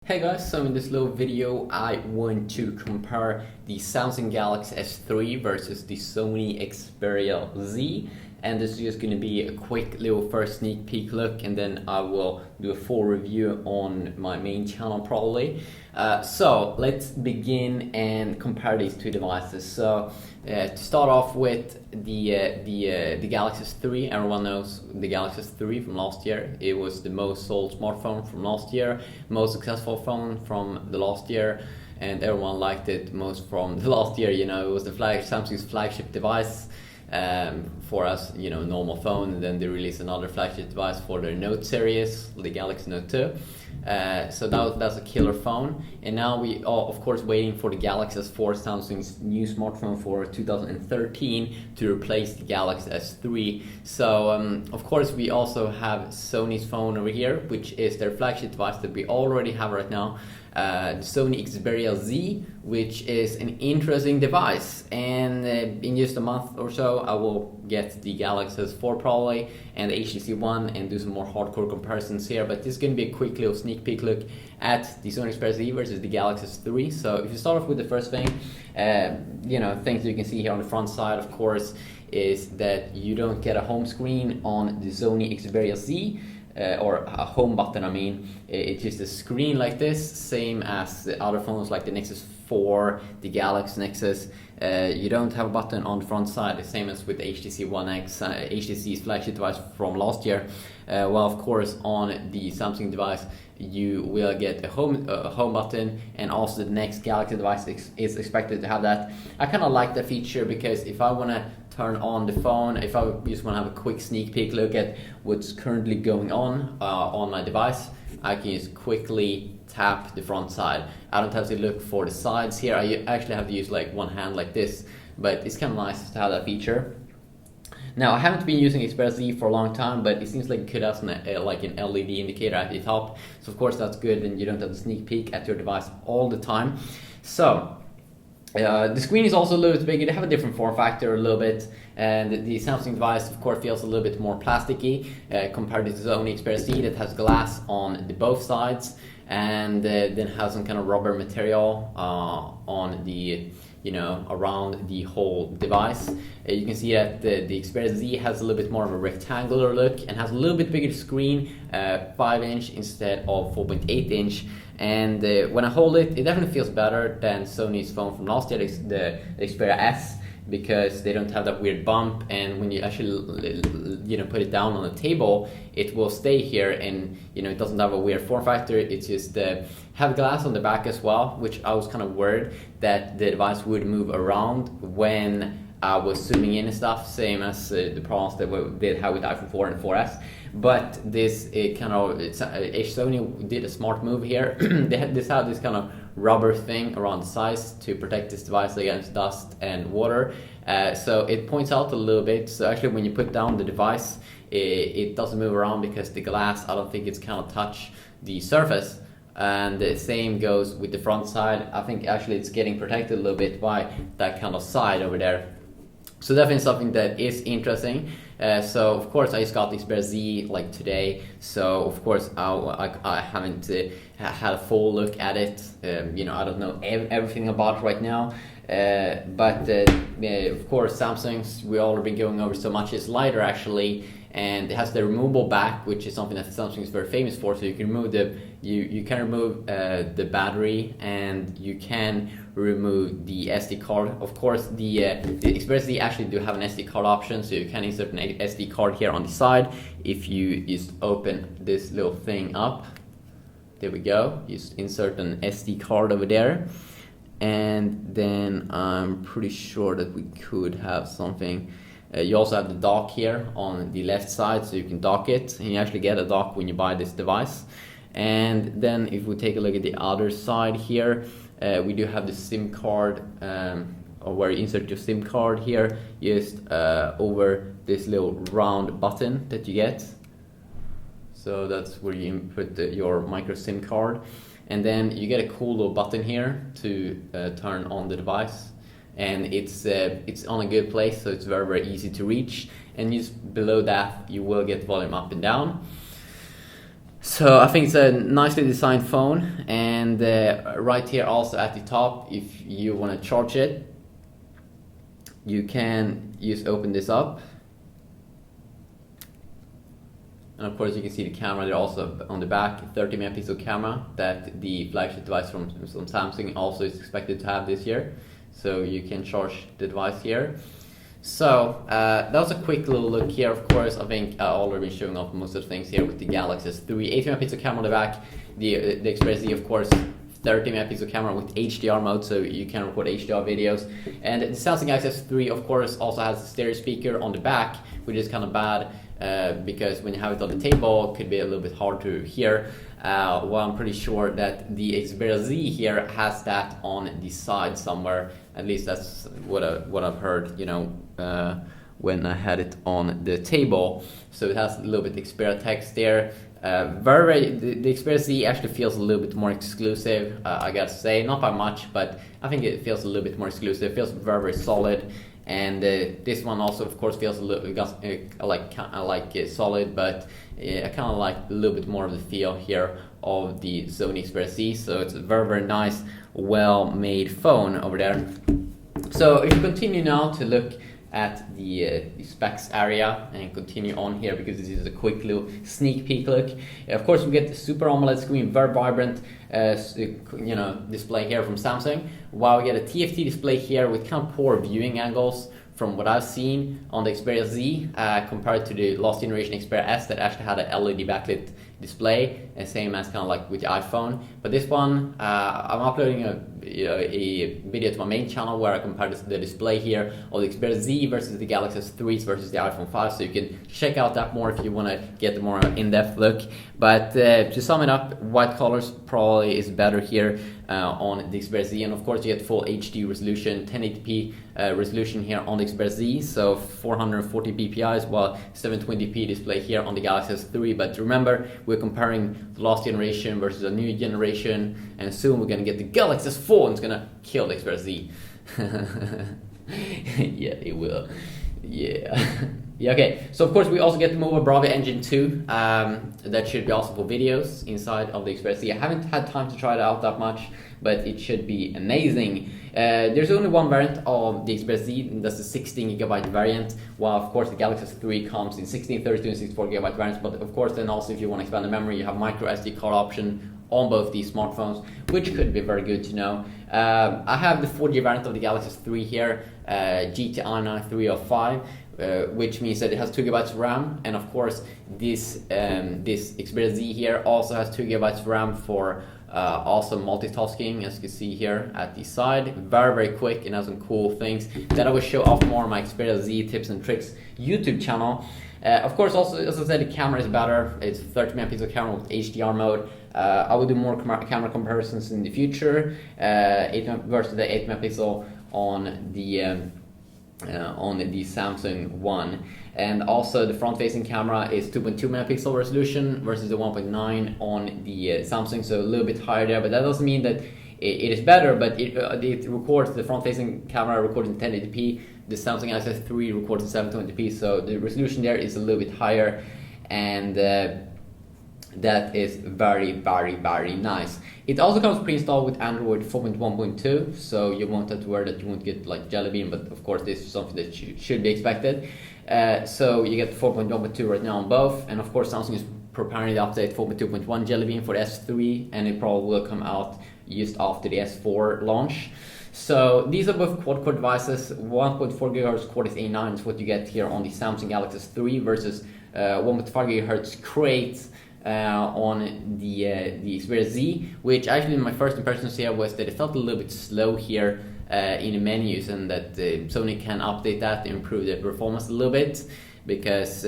Hey guys, so in this little video I want to compare the Samsung Galaxy S3 versus the Sony Xperia Z, and this is just going to be a quick little first sneak peek look, and then I will do a full review on my main channel probably. So let's begin and compare these two devices. So to start off with the Galaxy S3, everyone knows the Galaxy S3 from last year. It was the most sold smartphone from last year, most successful phone from the last year, and everyone liked it most from the last year. You know, it was the Samsung's flagship device for us, you know, normal phone, and then they released another flagship device for their Note series, the Galaxy Note 2. So that's a killer phone, and now we are of course waiting for the Galaxy S4, Samsung's new smartphone for 2013, to replace the Galaxy S3. So of course we also have Sony's phone over here, which is their flagship device that we already have right now, the Sony Xperia Z, which is an interesting device, and in just a month or so I will get the Galaxy S4 probably and the HTC One and do some more hardcore comparisons here, but this is going to be a quick little sneak peek look at the Sony Xperia Z versus the Galaxy S3. So if you start off with the first thing, you know, things you can see here on the front side of course is that you don't get a home screen on the Sony Xperia Z. Or a home button, I mean. It's just a screen like this, same as the other phones like the Nexus 4, the Galaxy Nexus. You don't have a button on the front side, the same as with the HTC One X, HTC's flagship device from last year. Well, of course, on the Samsung device, you will get a home button, and also the next Galaxy device is expected to have that. I kind of like that feature because if I want to turn on the phone, if I just want to have a quick sneak peek look at what's currently going on my device, I can just quickly tap the front side. I don't have to look for the sides here. I actually have to use like one hand like this, but it's kind of nice to have that feature. Now, I haven't been using Xperia Z for a long time, but it seems like it could have like an LED indicator at the top. So of course that's good, and you don't have to sneak peek at your device all the time. So the screen is also a little bit bigger. They have a different form factor a little bit, and the Samsung device of course feels a little bit more plasticky compared to the Sony Xperia Z that has glass on both sides, and then has some kind of rubber material on the, you know, around the whole device. You can see that the Xperia Z has a little bit more of a rectangular look and has a little bit bigger screen, 5-inch instead of 4.8-inch. And when I hold it, it definitely feels better than Sony's phone from last year, the Xperia S, because they don't have that weird bump, and when you actually, you know, put it down on the table, it will stay here, and you know, it doesn't have a weird form factor. It's just have glass on the back as well, which I was kind of worried that the device would move around when I was zooming in and stuff, same as the problems that we did have with iPhone 4 and 4S. But Sony did a smart move here. They had this kind of rubber thing around the sides to protect this device against dust and water. So it points out a little bit. So actually when you put down the device, it doesn't move around because the glass, I don't think it's kind of touch the surface. And the same goes with the front side. I think actually it's getting protected a little bit by that kind of side over there. So definitely something that is interesting. So of course I just got the Xperia Z like today, so of course I haven't had a full look at it. You know, I don't know everything about it right now, but of course Samsung's, we all have been going over so much, is lighter actually, and it has the removable back, which is something that Samsung is very famous for. So you can remove you can remove the battery, and you can remove the SD card. Of course, the Xperia Z actually do have an SD card option, so you can insert an SD card here on the side. If you just open this little thing up, there we go. You just insert an SD card over there, and then I'm pretty sure that we could have something. You also have the dock here on the left side, so you can dock it, and you actually get a dock when you buy this device. And then if we take a look at the other side here, we do have the SIM card, or where you insert your SIM card here, just over this little round button that you get. So that's where you input your micro SIM card, and then you get a cool little button here to turn on the device. And it's on a good place, so it's very, very easy to reach. And just below that, you will get volume up and down. So I think it's a nicely designed phone, and right here also at the top, if you want to charge it, you can just open this up. And of course you can see the camera there also on the back, 30 megapixel camera that the flagship device from Samsung also is expected to have this year. So you can charge the device here. So that was a quick little look here. Of course, I think I've already been showing off most of the things here with the Galaxy S3, 8 megapixel camera on the back, the Xperia Z, of course, 30 megapixel camera with HDR mode, so you can record HDR videos. And the Samsung Galaxy S3, of course, also has a stereo speaker on the back, which is kind of bad because when you have it on the table, it could be a little bit hard to hear. Well, I'm pretty sure that the Xperia Z here has that on the side somewhere. At least that's what I've heard, you know, when I had it on the table. So it has a little bit Xperia text there. The Xperia Z actually feels a little bit more exclusive, I gotta say, not by much, but I think it feels a little bit more exclusive. It feels very solid, and this one also, of course, feels a little solid, but I kind of like a little bit more of the feel here of the Sony Xperia Z. So it's a very nice, well-made phone over there. So if you continue now to look at the specs area and continue on here, because this is a quick little sneak peek look. Of course, we get the Super AMOLED screen, very vibrant, you know, display here from Samsung. While we get a TFT display here with kind of poor viewing angles from what I've seen on the Xperia Z compared to the last generation Xperia S that actually had an LED backlit display, same as kind of like with the iPhone. But this one, I'm uploading a video to my main channel where I compare the display here of the Xperia Z versus the Galaxy S3 versus the iPhone 5, so you can check out that more if you want to get a more in-depth look. But to sum it up, white colors probably is better here on the Xperia Z, and of course you get full HD resolution, 1080p resolution here on the Xperia Z, so 440 ppi, while 720p display here on the Galaxy S3. But remember, we're comparing the last generation versus a new generation, and soon we're gonna get the Galaxy S4 and it's gonna kill the Xperia Z. Yeah, it will. Yeah. Yeah, okay. So of course we also get the Mobile Bravo Engine 2. That should be also for videos inside of the Xperia Z. I haven't had time to try it out that much, but it should be amazing. There's only one variant of the Xperia Z, and that's the 16GB variant, while of course the Galaxy S3 comes in 16, 32 and 64GB variants. But of course then also if you want to expand the memory, you have micro SD card option on both these smartphones, which could be very good to know. I have the 4G variant of the Galaxy S3 here, GTI 305. Which means that it has 2GB of RAM, and of course this Xperia Z here also has 2GB of RAM for awesome multitasking, as you can see here at the side. Very quick and has some cool things that I will show off more on my Xperia Z tips and tricks YouTube channel. Of course, also as I said, the camera is better. It's 30 megapixel camera with HDR mode. I will do more camera comparisons in the future, 8 versus the 8 megapixel on the Samsung One. And also the front-facing camera is 2.2 megapixel resolution versus the 1.9 on the Samsung, so a little bit higher there. But that doesn't mean that it is better, but it records, the front-facing camera records in 1080p, the Samsung Galaxy S3 records in 720p, so the resolution there is a little bit higher, and that is very nice. It also comes pre-installed with Android 4.1.2, so you won't have to worry that you won't get like Jelly Bean, but of course this is something that should be expected. So you get 4.1.2 right now on both, and of course Samsung is preparing the update 4.2.1 Jelly Bean for the S3, and it probably will come out just after the S4 launch. So these are both quad-core devices. 1.4 GHz Cortex A9 is what you get here on the Samsung Galaxy S3 versus 1.5 GHz Crate on the Xperia Z, which actually my first impressions here was that it felt a little bit slow here in the menus, and that Sony can update that to improve the performance a little bit, because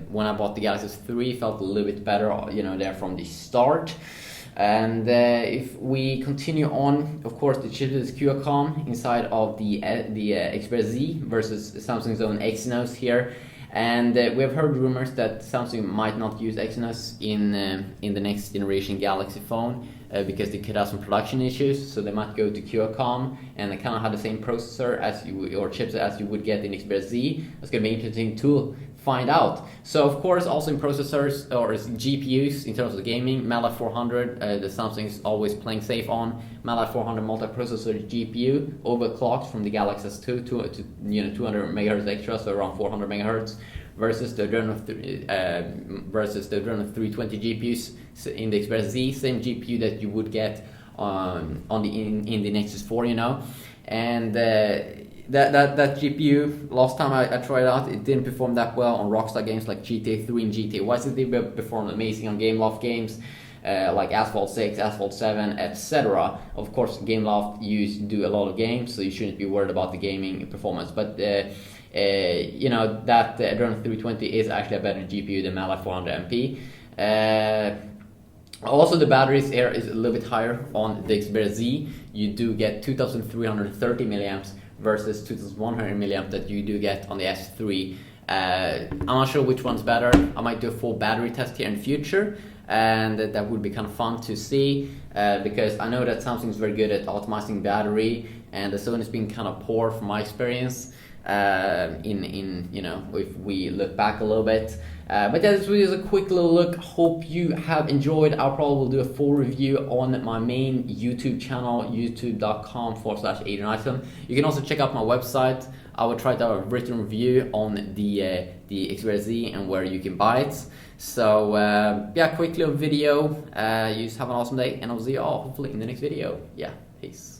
when I bought the Galaxy S3 it felt a little bit better, you know, there from the start. And if we continue on, of course the chiplet Qualcomm inside of the Xperia Z versus Samsung's own Exynos here. And we have heard rumors that Samsung might not use Exynos in the next generation Galaxy phone because they could have some production issues. So they might go to Qualcomm, and they kind of have the same processor as or chipset as you would get in Xperia Z. It's going to be interesting to find out. So of course, also in processors or GPUs, in terms of gaming, MATLAB 400, the Samsung is always playing safe on. MATLAB 400 multiprocessor GPU overclocked from the Galaxy S2 to 200 megahertz extra, so around 400 megahertz, versus the Adreno 320 GPUs in the Xperia Z, same GPU that you would get on the Nexus 4, and that GPU, last time I tried it out, it didn't perform that well on Rockstar games like GTA 3 and GTA Vice City, but performed amazing on Gameloft games like Asphalt 6, Asphalt 7, etc. Of course, Gameloft do a lot of games, so you shouldn't be worried about the gaming performance. But that Adreno 320 is actually a better GPU than MATLAB 400 MP. Also, the batteries here is a little bit higher on the Xperia Z. You do get 2,330 milliamps versus 2,100 milliamp that you do get on the S3. I'm not sure which one's better. I might do a full battery test here in the future, and that would be kind of fun to see, because I know that Samsung is very good at optimizing battery, and the Sony's been kind of poor from my experience. If we look back a little bit. But yeah, this video is a quick little look. Hope you have enjoyed. I probably will do a full review on my main YouTube channel, youtube.com/AdrianItem. You can also check out my website. I will try to have a written review on the Xperia Z and where you can buy it. So yeah, quick little video. You just have an awesome day, and I'll see you all hopefully in the next video. Yeah, peace.